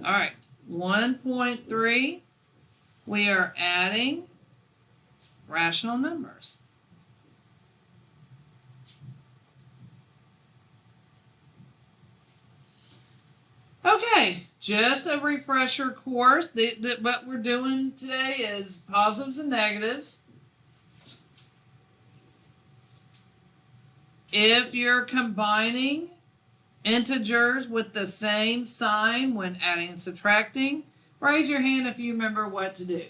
All right, 1.3, we are adding rational numbers. Okay, just a refresher course. What we're doing today is positives and negatives. If you're combining integers with the same sign when adding and subtracting, raise your hand if you remember what to do.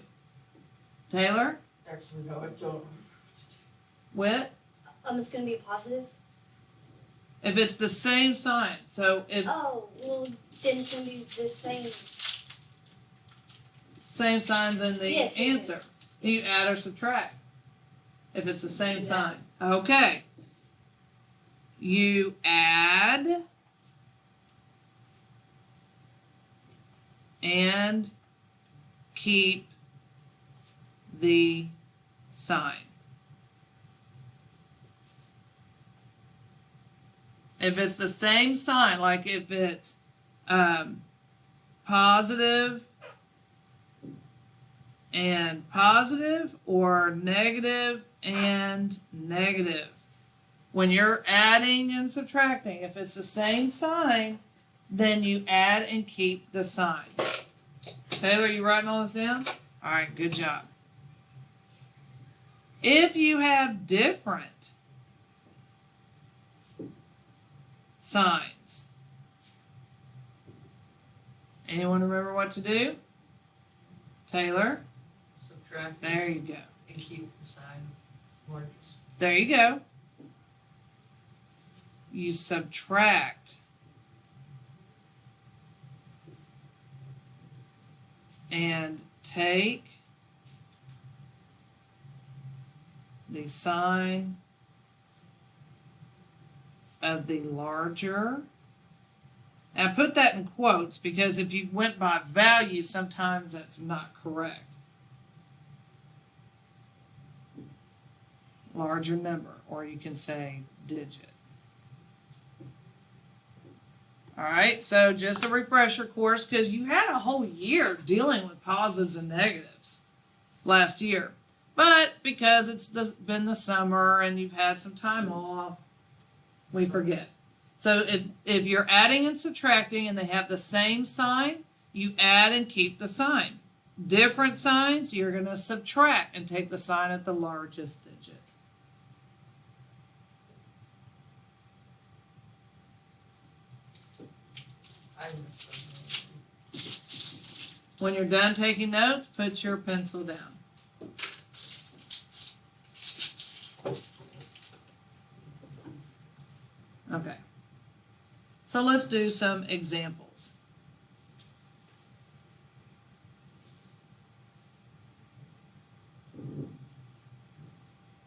Taylor? Actually, no, I don't. What? It's gonna be a positive. If it's the same sign. So if Oh, well, then it's gonna be the same. same signs in the Yes, answer. yes. You add or subtract. If it's the same Yeah. sign. Okay. You add and keep the sign. If it's the same sign, like if it's positive and positive or negative and negative. When you're adding and subtracting, if it's the same sign, then you add and keep the sign. Taylor, you writing all this down? All right, good job. If you have different signs, anyone remember what to do? Taylor? Subtract. There you go. And keep the sign with largest. There you go. You subtract and take the sign of the larger. Now put that in quotes because if you went by value, sometimes that's not correct. Larger number, or you can say digit. All right, so just a refresher course because you had a whole year dealing with positives and negatives last year. But because it's been the summer and you've had some time off, we forget. So if you're adding and subtracting and they have the same sign, you add and keep the sign. Different signs, you're going to subtract and take the sign at the largest digit. I missed something. When you're done taking notes, put your pencil down. Okay. So let's do some examples.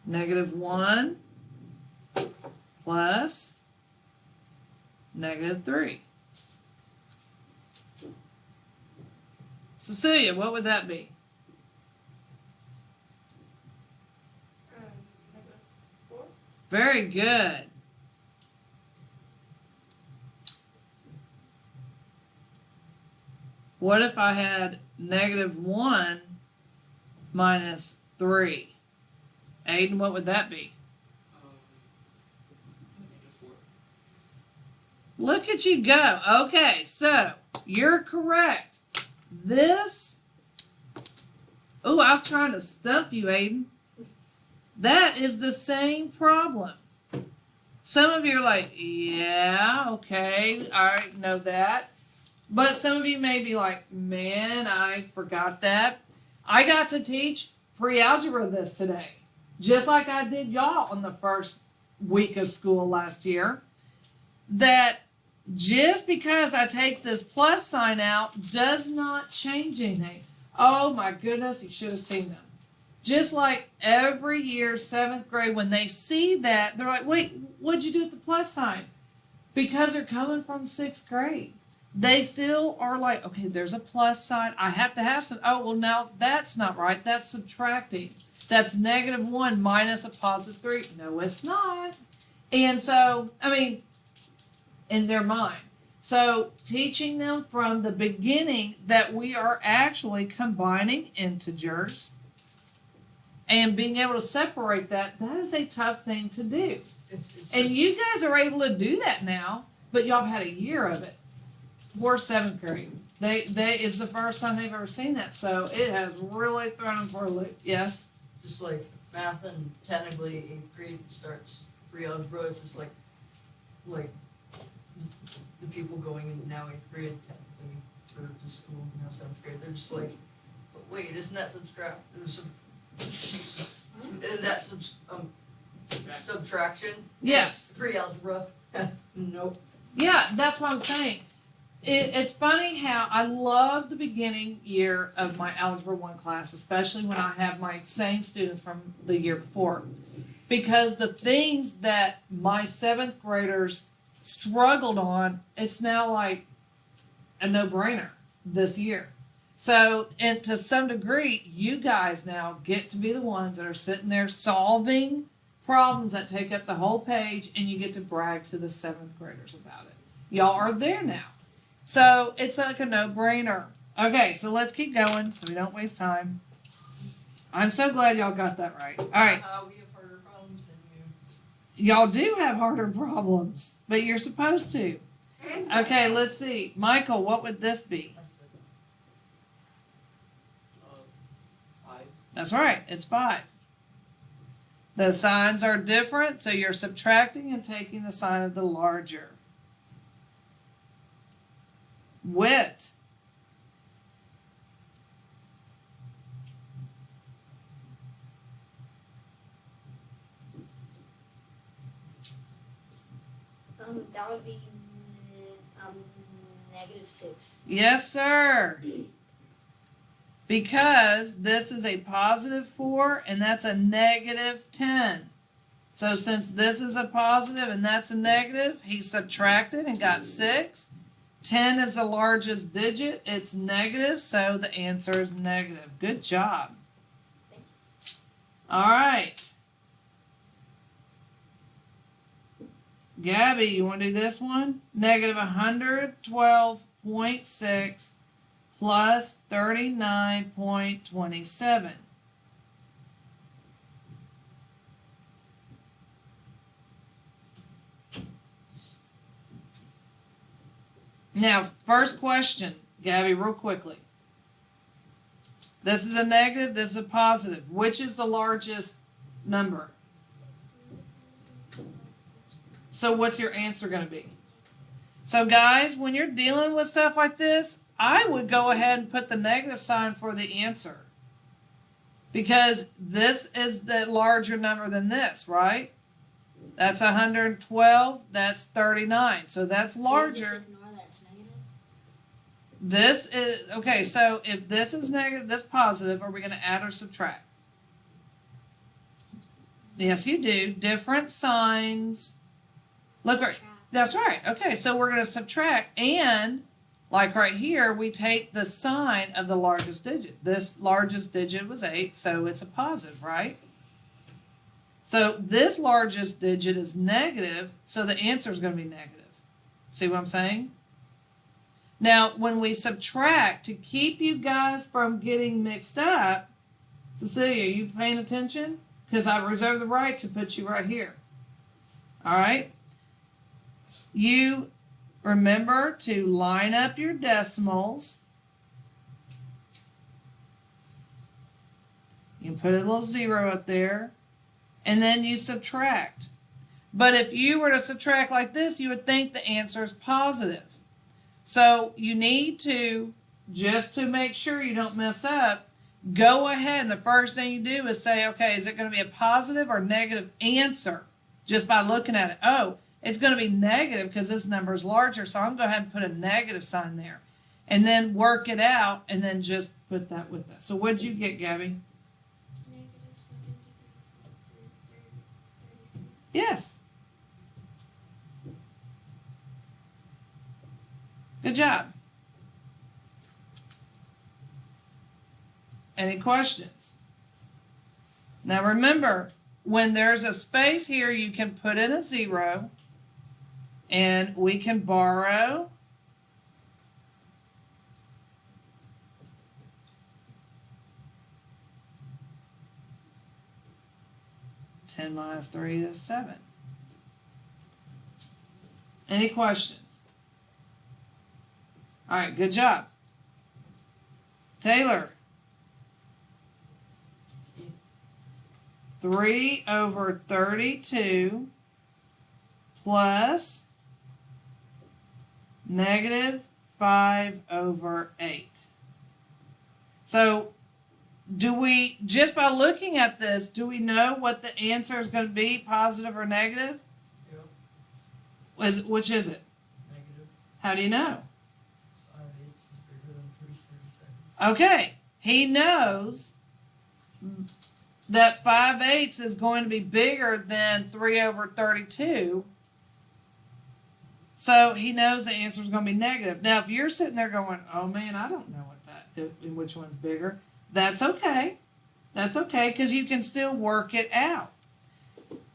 -1 plus -3. Cecilia, what would that be? -4. Very good. What if I had -1 minus 3? Aiden, what would that be? -4. Look at you go. Okay, so you're correct. This, oh, I was trying to stump you, Aiden. That is the same problem. Some of you are like, yeah, okay, I already know that. But some of you may be like, man, I forgot that. I got to teach pre-algebra this today, just like I did y'all on the first week of school last year. That just because I take this plus sign out does not change anything. Oh my goodness, you should have seen them. Just like every year, 7th grade, when they see that, they're like, wait, what'd you do with the plus sign? Because they're coming from 6th grade. They still are like, okay, there's a plus sign. I have to have some. Oh, well, now that's not right. That's subtracting. That's -1 minus a +3. No, it's not. And so, I mean, in their mind. So teaching them from the beginning that we are actually combining integers and being able to separate that, that is a tough thing to do. It's And just- you guys are able to do that now, but y'all have had a year of it. We're seventh grade. They it's the first time they've ever seen that, so it has really thrown them for a loop. Yes? just like math and technically 8th grade starts pre-algebra, it's just like the people going in now 8th grade technically for the school now 7th grade, they're just like, but wait, isn't that subtract? Isn't that subtraction? Yes. Pre-algebra. Nope. Yeah, that's what I'm saying. It's funny how I love the beginning year of my Algebra 1 class, especially when I have my same students from the year before. Because the things that my 7th graders struggled on, it's now like a no-brainer this year. So, and to some degree, you guys now get to be the ones that are sitting there solving problems that take up the whole page, and you get to brag to the 7th graders about it. Y'all are there now. So it's like a no-brainer. Okay, so let's keep going so we don't waste time. I'm so glad y'all got that right. All right, We have harder problems than you. y'all do have harder problems, but you're supposed to. Okay, let's see. Michael, what would this be? 5. That's right, it's 5. The signs are different, so you're subtracting and taking the sign of the larger. Wit. That would be -6. Yes, sir. Because this is a positive 4 and that's a negative 10. So since this is a positive and that's a negative, he subtracted and got 6. 10 is the largest digit. It's negative, so the answer is negative. Good job. All right. Gabby, you want to do this one? Negative 112.6 plus 39.27. Now, first question, Gabby, real quickly. This is a negative, this is a positive. Which is the largest number? So what's your answer going to be? So guys, when you're dealing with stuff like this, I would go ahead and put the negative sign for the answer. Because this is the larger number than this, right? That's 112, that's 39. So that's So larger. just ignore that it's negative? This is, okay, so if this is negative, this positive, are we going to add or subtract? Yes, you do. Different signs. Look, right. That's right. Okay, so we're going to subtract, and like right here, we take the sign of the largest digit. This largest digit was 8, so it's a positive, right? So this largest digit is negative, so the answer is going to be negative. See what I'm saying? Now, when we subtract, to keep you guys from getting mixed up, Cecilia, are you paying attention? Because I reserve the right to put you right here. All right? You remember to line up your decimals. You can put a little 0 up there. And then you subtract. But if you were to subtract like this, you would think the answer is positive. So you need to, just to make sure you don't mess up, go ahead and the first thing you do is say, okay, is it going to be a positive or negative answer? Just by looking at it. Oh, it's going to be negative because this number is larger, so I'm going to go ahead and put a negative sign there. And then work it out, and then just put that with that. So what'd you get, Gabby? Yes. Good job. Any questions? Now remember, when there's a space here, you can put in a 0, and we can borrow (10 minus 3 is 7). Any questions? All right, good job. Taylor. 3/32 plus -5/8. So, do we, just by looking at this, do we know what the answer is going to be, positive or negative? Yep, Which is it? negative. How do you know? 5/8 is bigger than 3/32. Okay, he knows that 5/8 is going to be bigger than 3/32. So he knows the answer is going to be negative. Now, if you're sitting there going, "Oh man, I don't know which one's bigger," that's okay. That's okay, because you can still work it out.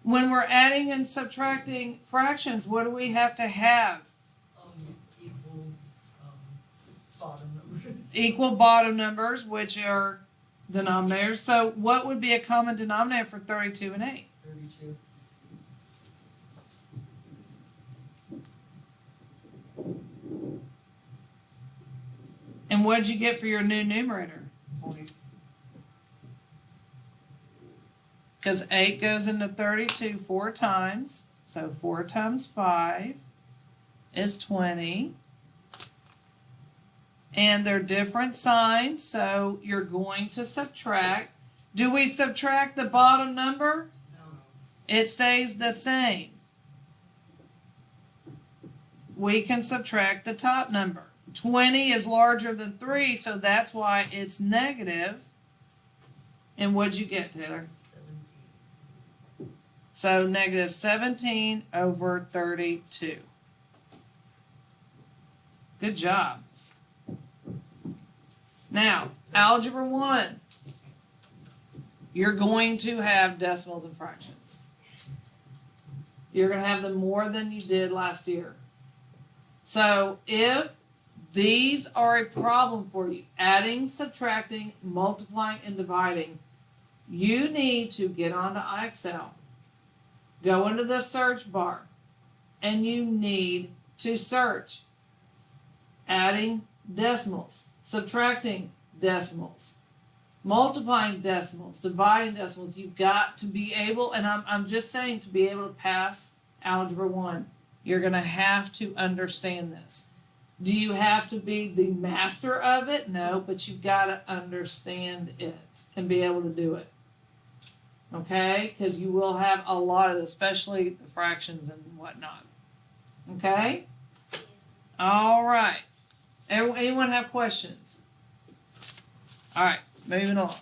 When we're adding and subtracting fractions, what do we have to have? Equal bottom number. Equal bottom numbers, which are denominators. So what would be a common denominator for 32 and 8? 32. And what did you get for your new numerator? 20. Because 8 goes into 32 4 times. So 4 times 5 is 20. And they're different signs, so you're going to subtract. Do we subtract the bottom number? No. It stays the same. We can subtract the top number. 20 is larger than 3, so that's why it's negative. And what'd you get, Taylor? 17. So negative 17/32. Good job. Now, algebra 1. You're going to have decimals and fractions. You're going to have them more than you did last year. So if these are a problem for you, adding, subtracting, multiplying, and dividing, you need to get onto iExcel, go into the search bar, and you need to search adding decimals, subtracting decimals, multiplying decimals, dividing decimals. You've got to be able, and I'm just saying, to be able to pass Algebra 1, you're going to have to understand this. Do you have to be the master of it? No, but you've got to understand it and be able to do it. Okay? Because you will have a lot of this, especially the fractions and whatnot. Okay? All right. Anyone have questions? All right, moving on.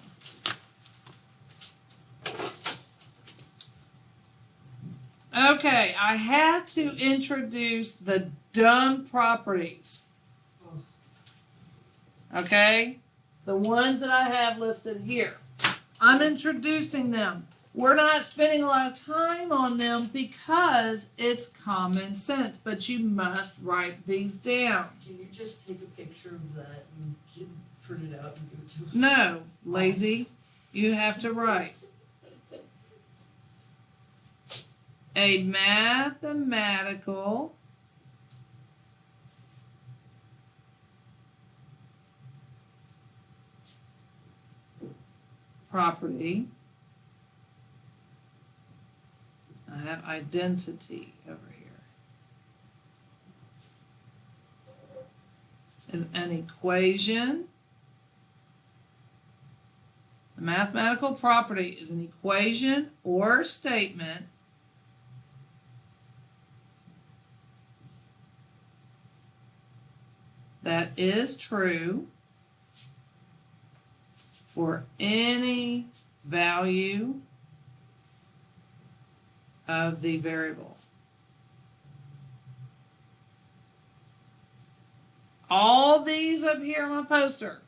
Okay, I have to introduce the dumb properties. Okay? The ones that I have listed here. I'm introducing them. We're not spending a lot of time on them because it's common sense, but you must write these down. Can you just take a picture of that and print it out and give it to us? No, lazy. You have to write. A mathematical property. I have identity over here. Is an equation. A mathematical property is an equation or statement that is true for any value of the variable. All these up here on my poster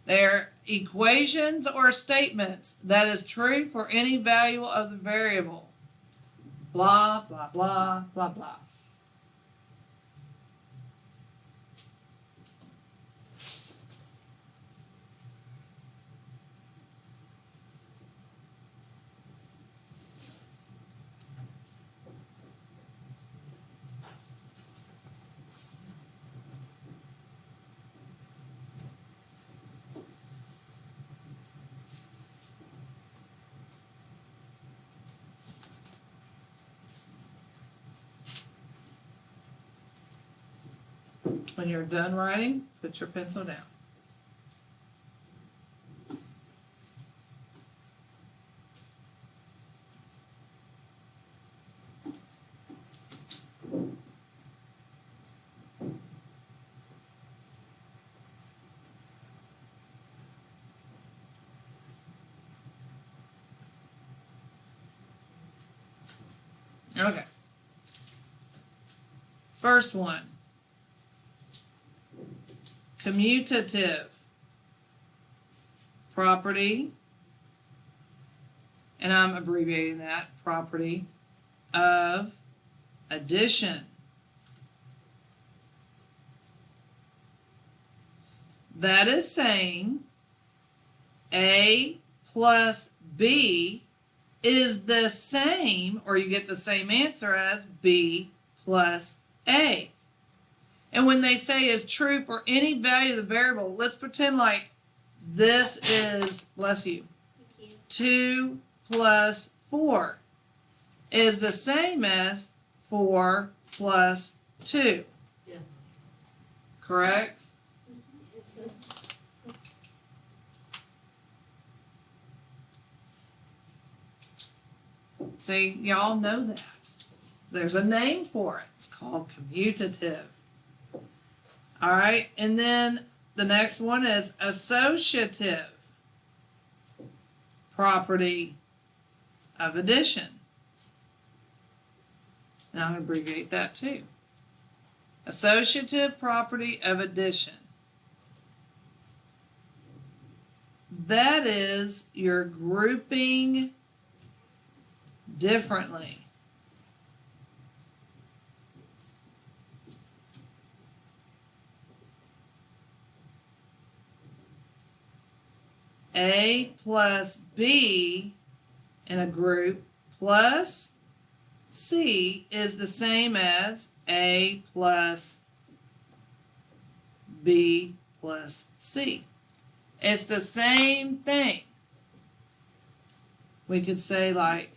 They're equations or statements that is true for any value of the variable. Blah, blah, blah, blah, blah. When you're done writing, put your pencil down. Okay. First one. Commutative property, and I'm abbreviating that, property of addition. That is saying A plus B is the same, or you get the same answer as B plus A. And when they say is true for any value of the variable, let's pretend like this is, bless you, Thank you. 2 plus 4 is the same as 4 plus 2. Yeah. Correct? Yes, sir. See, y'all know that. There's a name for it. It's called commutative. All right, and then the next one is associative property of addition. Now I'm going to abbreviate that too. Associative property of addition. That is you're grouping differently. A plus B in a group plus C is the same as A plus B plus C. It's the same thing. We could say like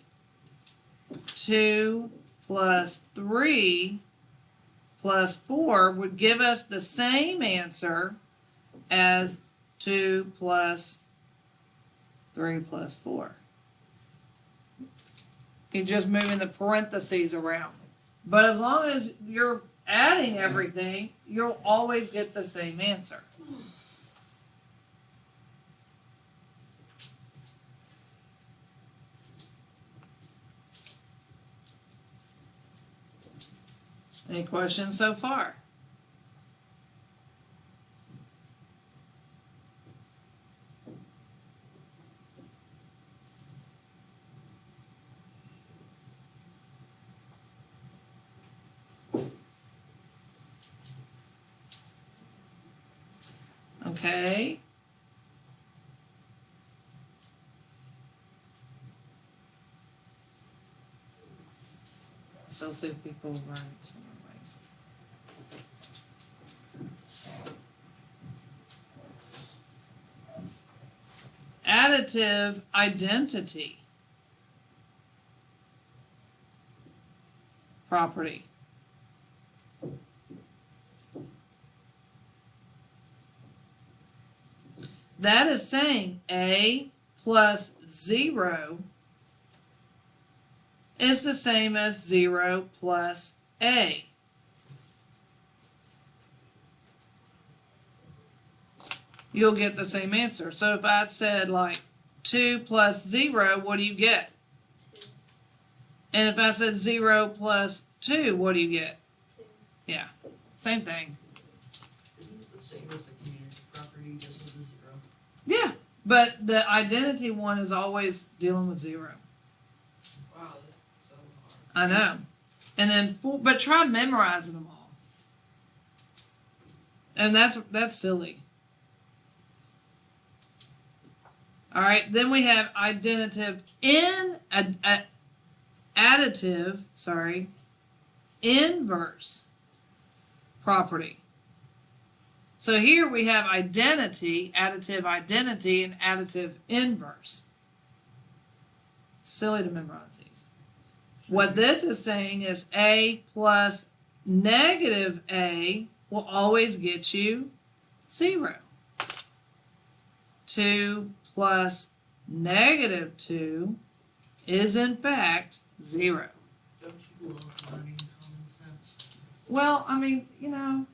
2 plus 3 plus 4 would give us the same answer as 2 plus 3 plus 4. You're just moving the parentheses around. But as long as you're adding everything, you'll always get the same answer. Any questions so far? Okay. So see if people right. Additive identity property. That is saying A plus 0 is the same as 0 plus A. You'll get the same answer. So if I said like 2 plus 0, what do you get? 2. And if I said 0 plus 2, what do you get? 2. Yeah, same thing. Isn't it the same as the community property, just as a 0? Yeah, but the identity one is always dealing with 0. Wow, that's so hard. I know. And then 4, but try memorizing them all. And that's silly. All right, then we have additive inverse property. So here we have additive identity, and additive inverse. Silly to memorize these. What this is saying is A plus negative A will always get you 0. 2 plus negative 2 is in fact 0. Don't you love learning common sense? Well, I mean, you know.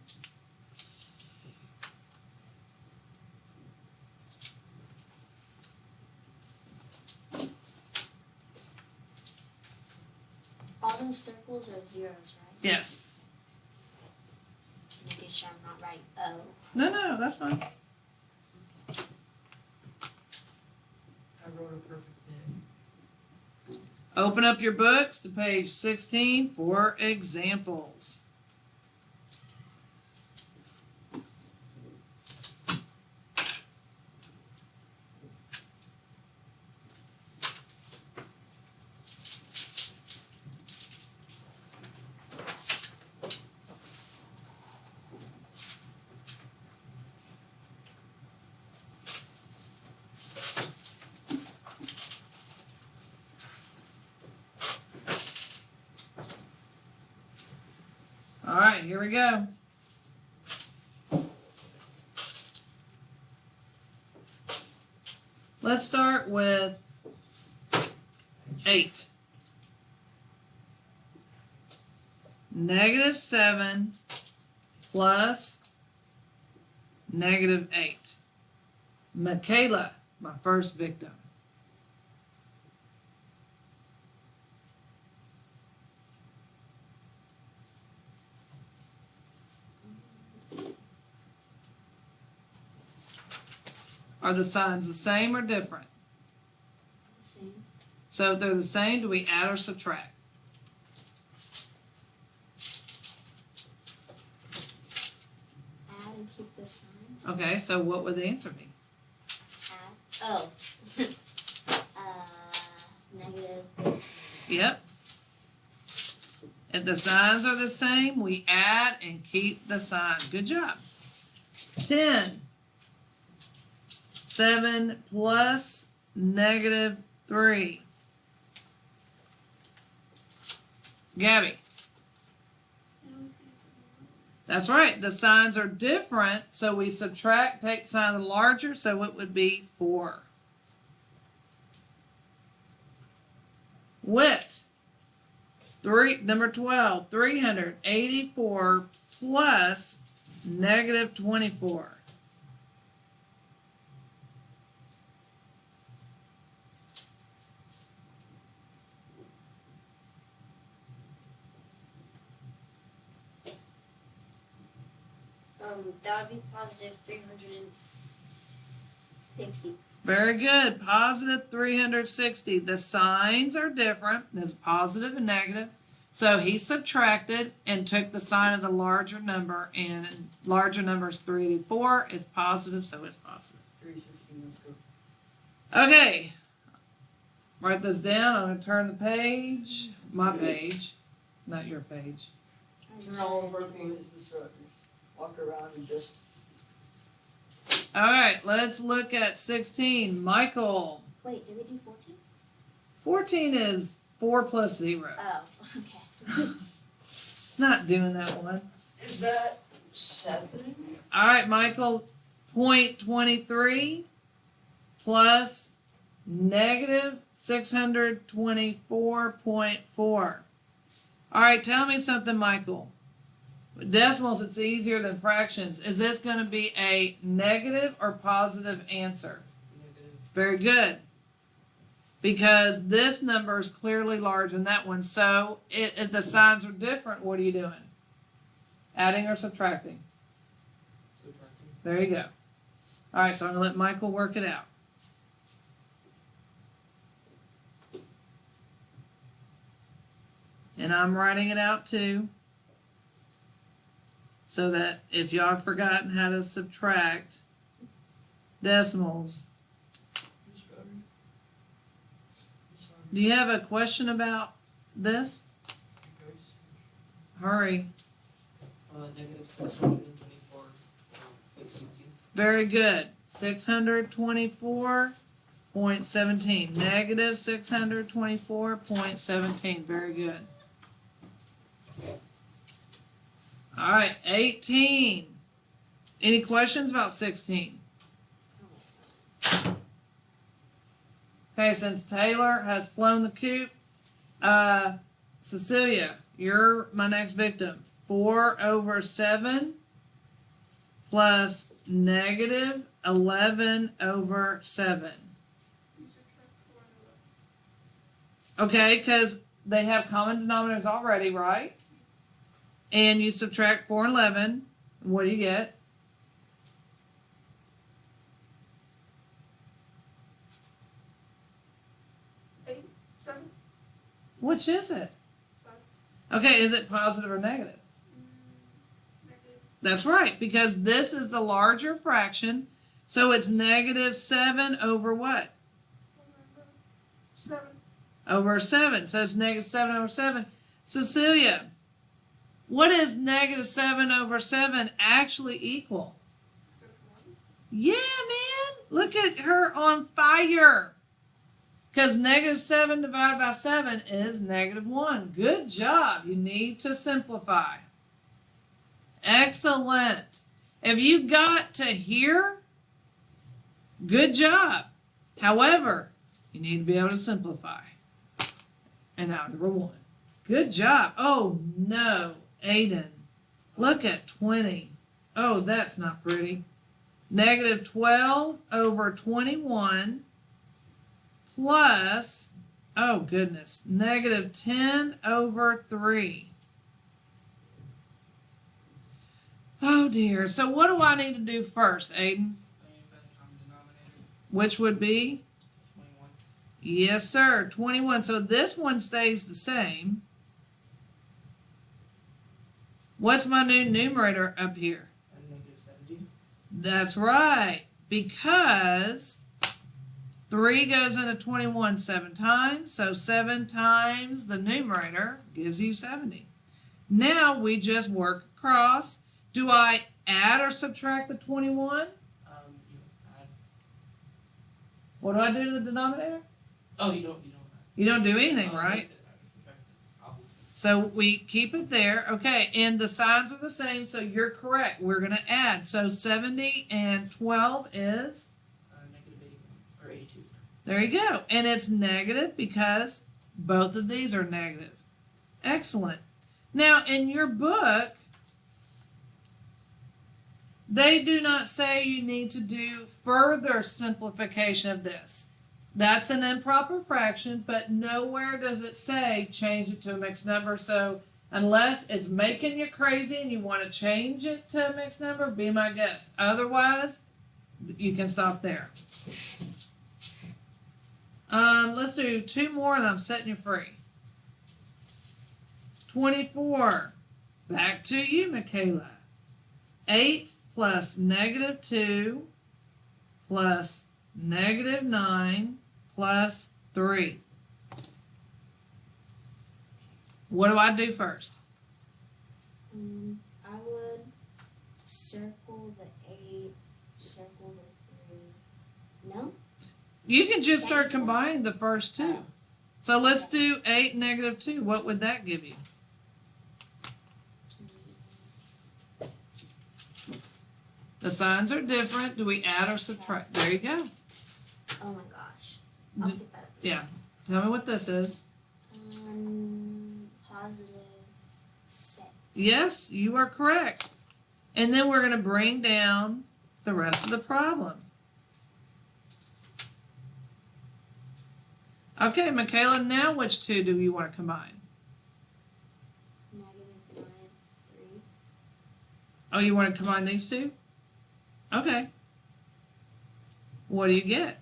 All those circles are zeros, right? Yes. Making sure I'm not right. Oh. No, that's fine. I wrote a perfect day. Open up your books to page 16 for examples. All right, here we go. Let's start with 8. -7 plus -8. Michaela, my first victim. Are the signs the same or different? The same. So if they're the same, do we add or subtract? Add and keep the sign. Okay, so what would the answer be? Add. Oh. Negative 13. Yep. If the signs are the same, we add and keep the sign. Good job. 10. 7 plus -3. Gabby. That's right. The signs are different, so we subtract, take sign of the larger, so it would be 4. Wit. Number 12. 384 plus -24. That would be positive 360. Very good. Positive 360. The signs are different. There's positive and negative. So he subtracted and took the sign of the larger number, and larger number is 384. It's positive, so it's positive. 316, let's go. Okay. Write this down. I'm going to turn the page. My page, not your page. Turn all over the pages, instructors. Walk around and just. All right, let's look at 16. Michael. Wait, did we do 14? 14 is 4 plus 0. Oh, okay. Not doing that one. Is that 7? All right, Michael. 0.23 plus -624.4. All right, tell me something, Michael. With decimals, it's easier than fractions. Is this going to be a negative or positive answer? Negative. Very good. Because this number is clearly larger than that one. So if the signs are different, what are you doing? Adding or subtracting? Subtracting. There you go. All right, so I'm gonna let Michael work it out. And I'm writing it out too, so that if y'all have forgotten how to subtract decimals, do you have a question about this? Hurry. Negative 624.17. Very good. 624.17. Negative 624.17. Very good. All right, 18. Any questions about 16? Okay, since Taylor has flown the coop, Cecilia, you're my next victim. 4/7 plus negative 11/7. Okay, because they have common denominators already, right? And you subtract 4 and 11. What do you get? Which is it? Okay, is it positive or negative? That's right, because this is the larger fraction, so it's negative 7 over what? 7. Over 7, so it's negative 7 over 7. Cecilia, what is negative 7 over 7 actually equal? Yeah, man, look at her on fire. Because negative 7 divided by 7 is negative 1. Good job. You need to simplify. Excellent. If you got to here, good job. However, you need to be able to simplify. And algebra 1. Good job. Oh, no, Aiden. Look at 20. Oh, that's not pretty. Negative 12 over 21 plus, oh goodness, negative 10 over 3. Oh dear. So what do I need to do first, Aiden? Which would be? 21. Yes, sir, 21. So this one stays the same. What's my new numerator up here? Negative 70. That's right, because 3 goes into 21 7 times, so 7 times the numerator gives you 70. Now we just work across. Do I add or subtract the 21? You add. What do I do to the denominator? Oh, you don't. You don't do anything, Oh, right? subtract it. So we keep it there. Okay, and the signs are the same, so you're correct. We're going to add. So 70 and 12 is? Negative 81 or 82. There you go. And it's negative because both of these are negative. Excellent. Now, in your book, they do not say you need to do further simplification of this. That's an improper fraction, but nowhere does it say change it to a mixed number. So unless it's making you crazy and you want to change it to a mixed number, be my guest. Otherwise, you can stop there. Let's do 2 more and I'm setting you free. 24. Back to you, Michaela. 8 plus negative 2 plus negative 9 plus 3. What do I do first? I would circle the 8, circle the 3. No? You can just start combining the first two. So let's do 8 negative 2. What would that give you? The signs are different. Do we add or subtract? There you go. Oh my gosh. I'll get that. Yeah. Tell me what this is. Positive 6. Yes, you are correct. And then we're going to bring down the rest of the problem. Okay, Michaela, now which two do you want to combine? Negative 9, 3. Oh, you want to combine these two? Okay. What do you get?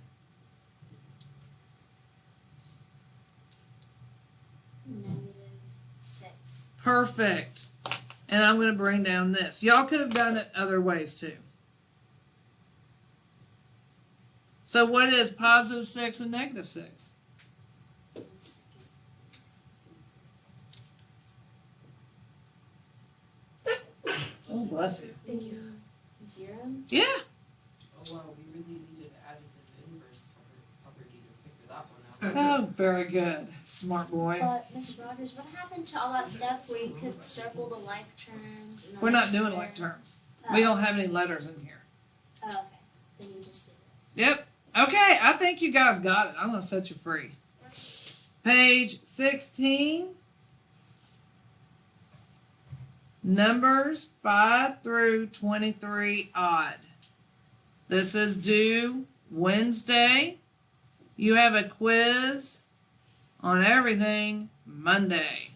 -6. Perfect. And I'm going to bring down this. Y'all could have done it other ways too. So what is positive 6 and negative 6? 1 second. Oh, bless you. Thank you. 0. Yeah. Oh wow, we really needed to add it to the inverse property to figure that one out. Oh, very good. Smart boy. But Miss Rogers, what happened to all that stuff where you could circle the like terms and the We're not like doing square? like terms. Oh. We don't have any letters in here. Oh, okay. Then you just do Yep. Okay, I think you guys got it. I'm going to set you free. Page 16. Numbers 5 through 23 odd. This is due Wednesday. You have a quiz on everything Monday.